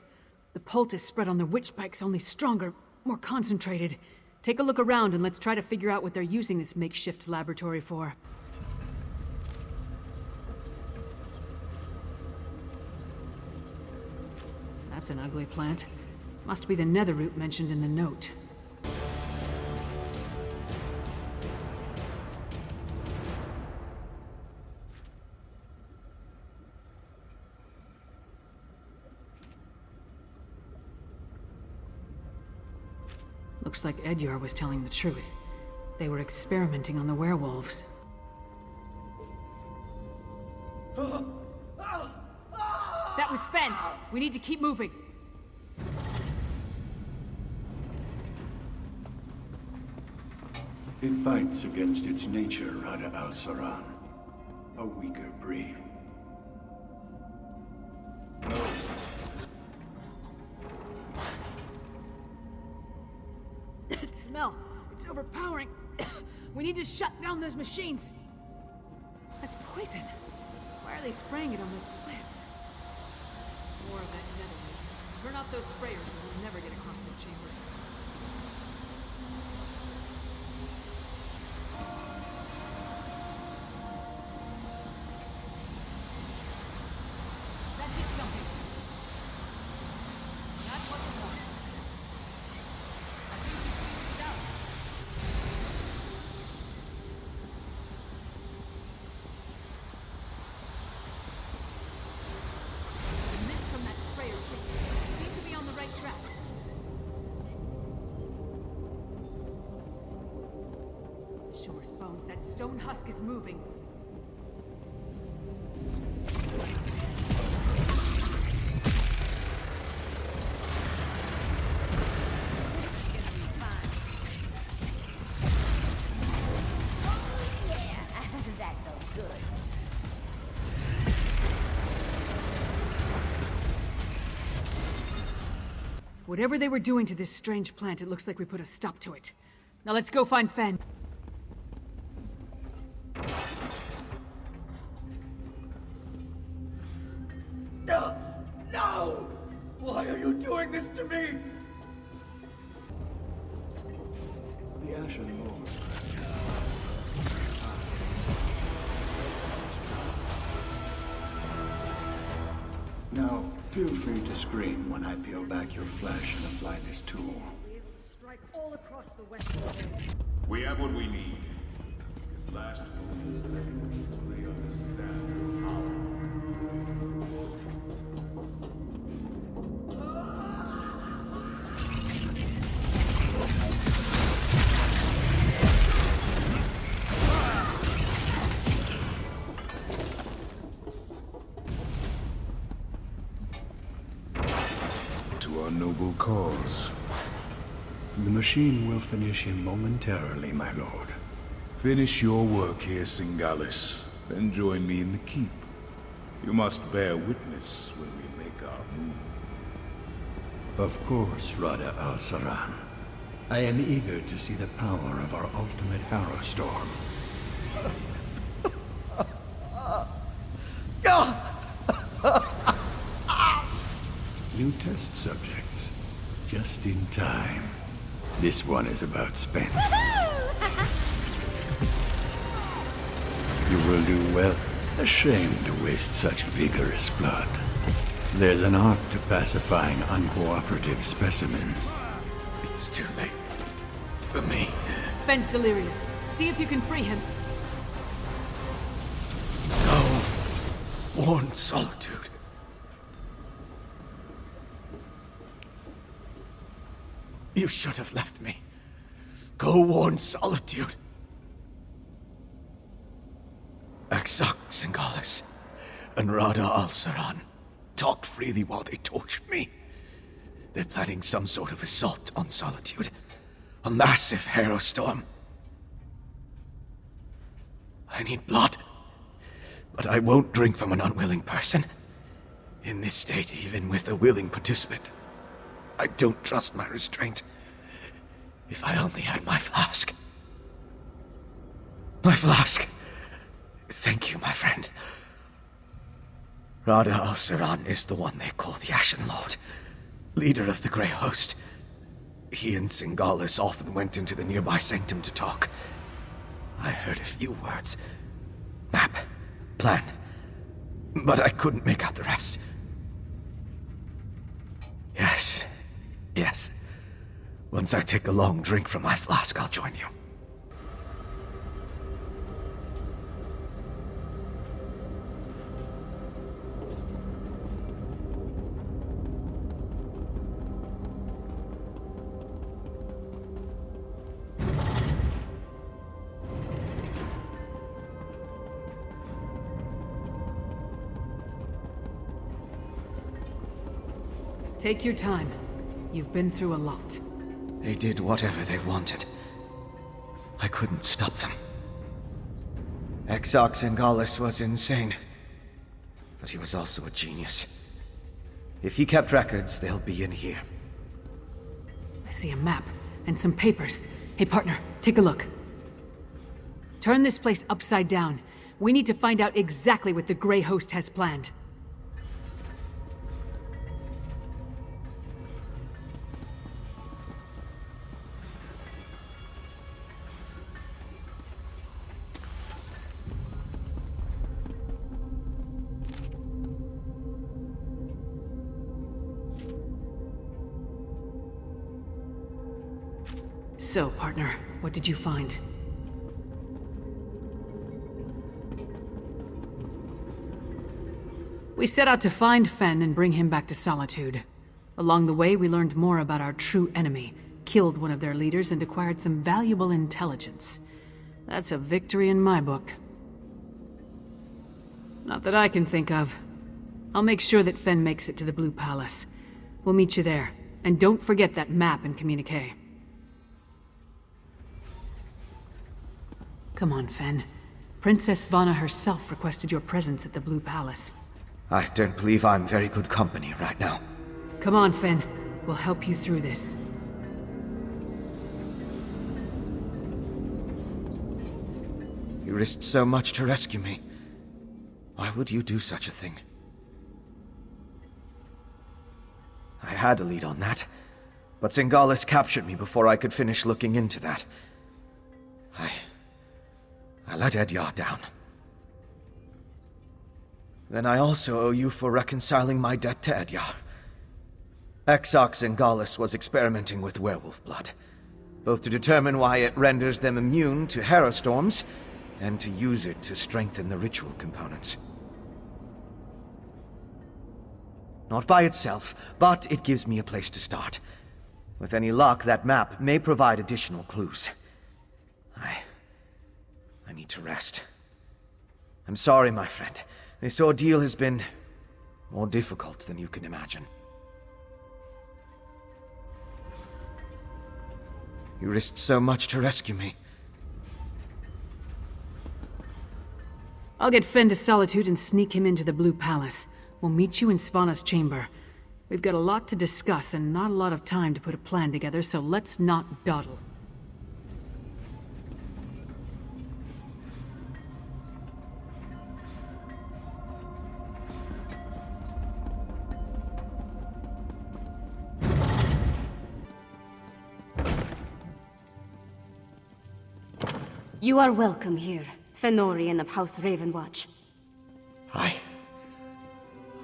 Speaker 4: The poultice spread on the witch pikes, only stronger, more concentrated. Take a look around and let's try to figure out what they're using this makeshift laboratory for. That's an ugly plant. Must be the netherroot mentioned in the note. Looks like Edyar was telling the truth. They were experimenting on the werewolves. That was Fenn! We need to keep moving!
Speaker 14: It fights against its nature, Rada al-Saran. A weaker breed.
Speaker 4: That smell! It's overpowering! We need to shut down those machines! That's poison! Why are they spraying it on those plants? More of that netherroot. Turn off those sprayers or we'll never get across this chamber. That did something! That's what we want. I think we figured it out. The mist from that sprayer changed. We seem to be on the right track. Sure as bones, that stone husk is moving. Whatever they were doing to this strange plant, it looks like we put a stop to it. Now let's go find Fenn.
Speaker 11: No! No! Why are you doing this to me?
Speaker 14: The Ashen Lord. Now, Feel free to scream when I peel back your flesh and apply this tool.
Speaker 2: We have what we need. His last moments that he will truly understand your power.
Speaker 14: To our noble cause. The machine will finish him momentarily, my lord.
Speaker 2: Finish your work here, Singalis, then join me in the keep. You must bear witness when we make our move.
Speaker 14: Of course, Rada al-Saran. I am eager to see the power of our ultimate Harrow Storm. New test subjects. Just in time. This one is about spent. You will do well. A shame to waste such vigorous blood. There's an art to pacifying uncooperative specimens.
Speaker 11: It's too late. For me.
Speaker 4: Fenn's delirious. See if you can free him.
Speaker 11: Go. Warn Solitude. You should have left me. Go warn Solitude. Exarch Singalis and Rada al-Saran talked freely while they tortured me. They're planning some sort of assault on Solitude. A massive Harrow Storm. I need blood. But I won't drink from an unwilling person. In this state, even with a willing participant, I don't trust my restraint. If I only had my flask. My flask. Thank you, my friend. Rada al-Saran is the one they call the Ashen Lord, leader of the Grey Host. He and Singalis often went into the nearby sanctum to talk. I heard a few words. Map. Plan. But I couldn't make out the rest. Yes. Yes. Once I take a long drink from my flask, I'll join you.
Speaker 4: Take your time. You've been through a lot.
Speaker 11: They did whatever they wanted. I couldn't stop them. Exarch Singalis was insane. But he was also a genius. If he kept records, they'll be in here.
Speaker 4: I see a map and some papers. Hey, partner, take a look. Turn this place upside down. We need to find out exactly what the Grey Host has planned. So, partner, what did you find? We set out to find Fenn and bring him back to Solitude. Along the way, we learned more about our true enemy, killed one of their leaders, and acquired some valuable intelligence. That's a victory in my book. Not that I can think of. I'll make sure that Fenn makes it to the Blue Palace. We'll meet you there. And don't forget that map and communique. Come on, Fenn. Princess Vana herself requested your presence at the Blue Palace.
Speaker 11: I don't believe I'm very good company right now.
Speaker 4: Come on, Fenn. We'll help you through this.
Speaker 11: You risked so much to rescue me. Why would you do such a thing? I had a lead on that, but Singalis captured me before I could finish looking into that. I let Edyar down. Then I also owe you for reconciling my debt to Edyar. Exox Ingalis was experimenting with werewolf blood, both to determine why it renders them immune to Harrowstorms, and to use it to strengthen the ritual components. Not by itself, but it gives me a place to start. With any luck, that map may provide additional clues. I need to rest. I'm sorry, my friend. This ordeal has been more difficult than you can imagine. You risked so much to rescue me.
Speaker 4: I'll get Fen to Solitude and sneak him into the Blue Palace. We'll meet you in Svana's chamber. We've got a lot to discuss and not a lot of time to put a plan together, so let's not dawdle.
Speaker 1: You are welcome here, Fenorian of House Ravenwatch.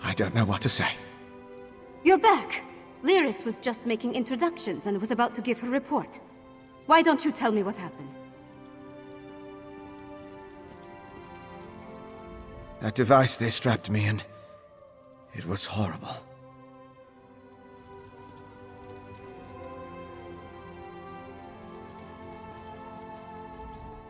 Speaker 11: I don't know what to say.
Speaker 1: You're back! Lyris was just making introductions and was about to give her report. Why don't you tell me what happened?
Speaker 11: That device they strapped me in, it was horrible.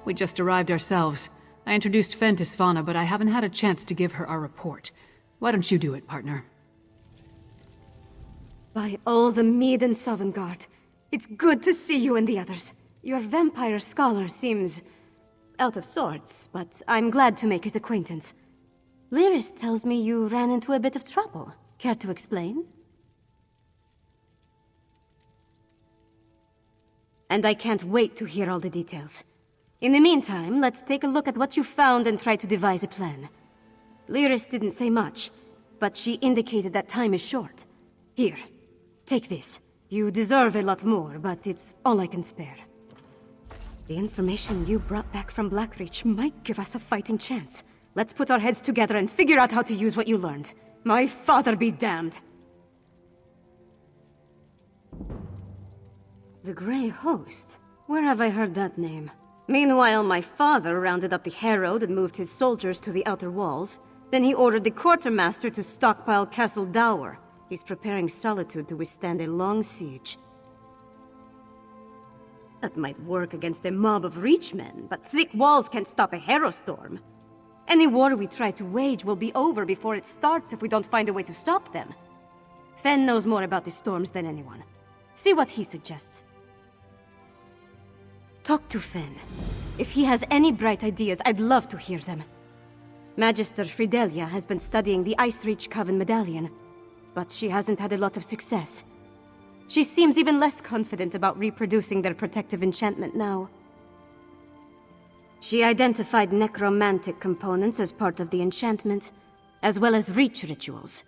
Speaker 4: We just arrived ourselves. I introduced Fen to Svana, but I haven't had a chance to give her our report. Why don't you do it, partner?
Speaker 1: By all the Mead and Sovngarde, it's good to see you and the others. Your vampire scholar seems out of sorts, but I'm glad to make his acquaintance. Lyris tells me you ran into a bit of trouble. Care to explain? And I can't wait to hear all the details. In the meantime, let's take a look at what you found and try to devise a plan. Lyris didn't say much, but she indicated that time is short. Here, take this. You deserve a lot more, but it's all I can spare. The information you brought back from Blackreach might give us a fighting chance. Let's put our heads together and figure out how to use what you learned. My father be damned! The Grey Host? Where have I heard that name? Meanwhile, my father rounded up the Herald and moved his soldiers to the outer walls. Then he ordered the quartermaster to stockpile Castle Dower. He's preparing Solitude to withstand a long siege. That might work against a mob of Reachmen, but thick walls can't stop a Harrowstorm. Any war we try to wage will be over before it starts if we don't find a way to stop them. Fen knows more about the storms than anyone. See what he suggests. Talk to Fen. If he has any bright ideas, I'd love to hear them. Magister Fidelia has been studying the Icereach Coven medallion, but she hasn't had a lot of success. She seems even less confident about reproducing their protective enchantment now. She identified necromantic components as part of the enchantment, as well as reach rituals.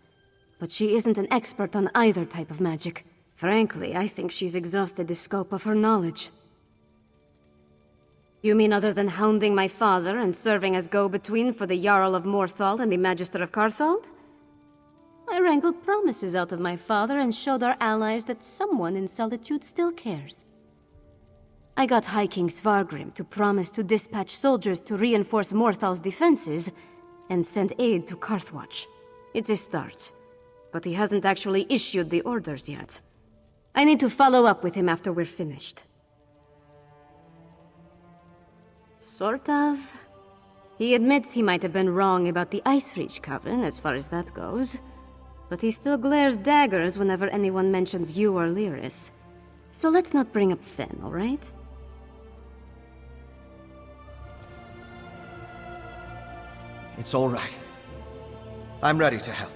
Speaker 1: But she isn't an expert on either type of magic. Frankly, I think she's exhausted the scope of her knowledge. You mean other than hounding my father and serving as go-between for the Jarl of Morthal and the Magister of Carthald? I wrangled promises out of my father and showed our allies that someone in Solitude still cares. I got High King Svargrim to promise to dispatch soldiers to reinforce Morthal's defenses and send aid to Carthwatch. It's a start, but he hasn't actually issued the orders yet. I need to follow up with him after we're finished. Sort of. He admits he might have been wrong about the Icereach Coven, as far as that goes. But he still glares daggers whenever anyone mentions you or Lyris. So let's not bring up Fen, all right?
Speaker 11: It's all right. I'm ready to help.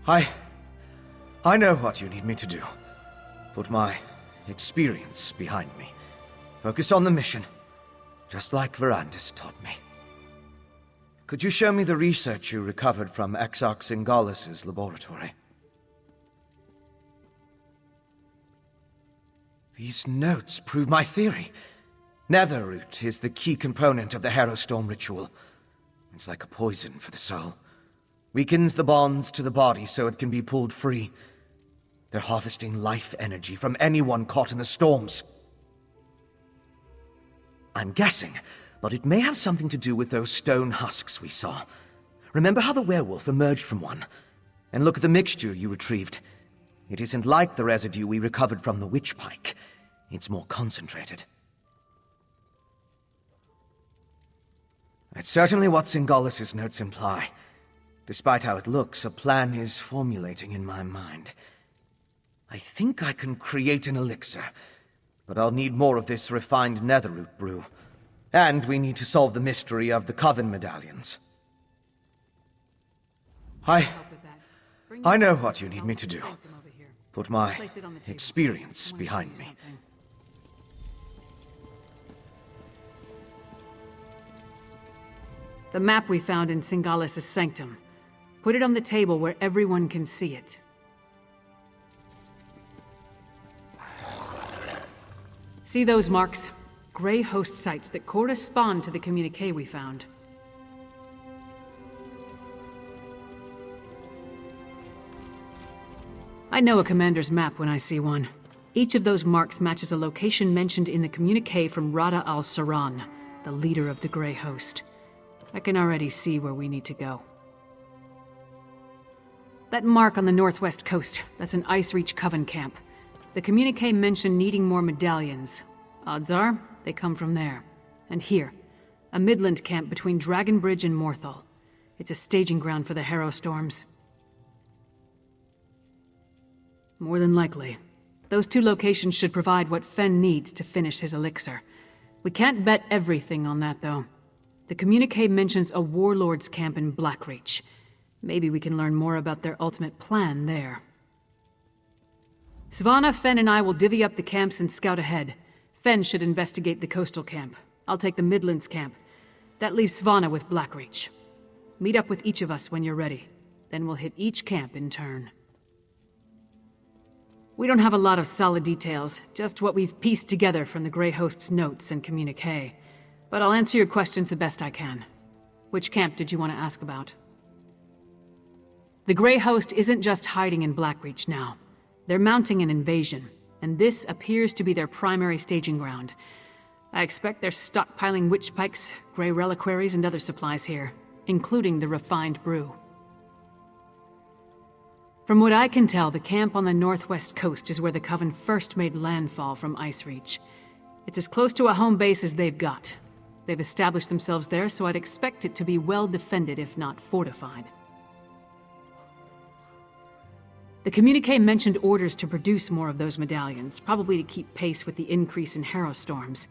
Speaker 11: I know what you need me to do. Put my experience behind me. Focus on the mission, just like Verandis taught me. Could you show me the research you recovered from Exox Ingalis' laboratory? These notes prove my theory. Netherroot is the key component of the Harrowstorm ritual. It's like a poison for the soul. Weakens the bonds to the body so it can be pulled free. They're harvesting life energy from anyone caught in the storms. I'm guessing, but it may have something to do with those stone husks we saw. Remember how the werewolf emerged from one? And look at the mixture you retrieved. It isn't like the residue we recovered from the witch pike. It's more concentrated. It's certainly what Singalis' notes imply. Despite how it looks, a plan is formulating in my mind. I think I can create an elixir, but I'll need more of this refined Netherroot brew. And we need to solve the mystery of the Coven medallions. I know what you need me to do. Put my experience behind me.
Speaker 4: The map we found in Singalis' sanctum. Put it on the table where everyone can see it. See those marks? Grey host sites that correspond to the communique we found. I know a commander's map when I see one. Each of those marks matches a location mentioned in the communique from Rada al-Saran, the leader of the Grey Host. I can already see where we need to go. That mark on the northwest coast, that's an Icereach Coven camp. The communique mentioned needing more medallions. Odds are, they come from there. And here, a Midland camp between Dragonbridge and Morthal. It's a staging ground for the Harrowstorms. More than likely. Those two locations should provide what Fen needs to finish his elixir. We can't bet everything on that, though. The communique mentions a warlord's camp in Blackreach. Maybe we can learn more about their ultimate plan there. Svanna, Fen, and I will divvy up the camps and scout ahead. Fen should investigate the coastal camp. I'll take the Midlands camp. That leaves Svanna with Blackreach. Meet up with each of us when you're ready. Then we'll hit each camp in turn. We don't have a lot of solid details, just what we've pieced together from the Grey Host's notes and communique. But I'll answer your questions the best I can. Which camp did you want to ask about? The Grey Host isn't just hiding in Blackreach now. They're mounting an invasion, and this appears to be their primary staging ground. I expect they're stockpiling witch pikes, grey reliquaries, and other supplies here, including the refined brew. From what I can tell, the camp on the northwest coast is where the Coven first made landfall from Icereach. It's as close to a home base as they've got. They've established themselves there, so I'd expect it to be well defended, if not fortified. The communique mentioned orders to produce more of those medallions, probably to keep pace with the increase in Harrowstorms.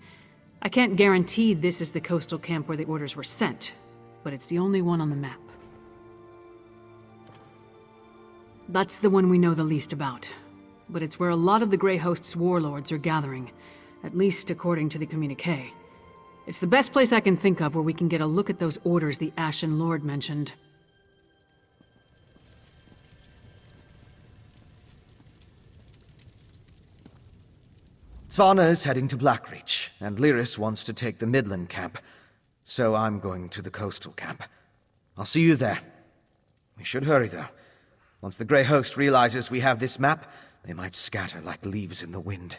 Speaker 4: I can't guarantee this is the coastal camp where the orders were sent, but it's the only one on the map. That's the one we know the least about, but it's where a lot of the Grey Host's warlords are gathering, at least according to the communique. It's the best place I can think of where we can get a look at those orders the Ashen Lord mentioned.
Speaker 11: Svanna is heading to Blackreach, and Lyris wants to take the Midland camp, so I'm going to the coastal camp. I'll see you there. We should hurry, though. Once the Grey Host realizes we have this map, they might scatter like leaves in the wind.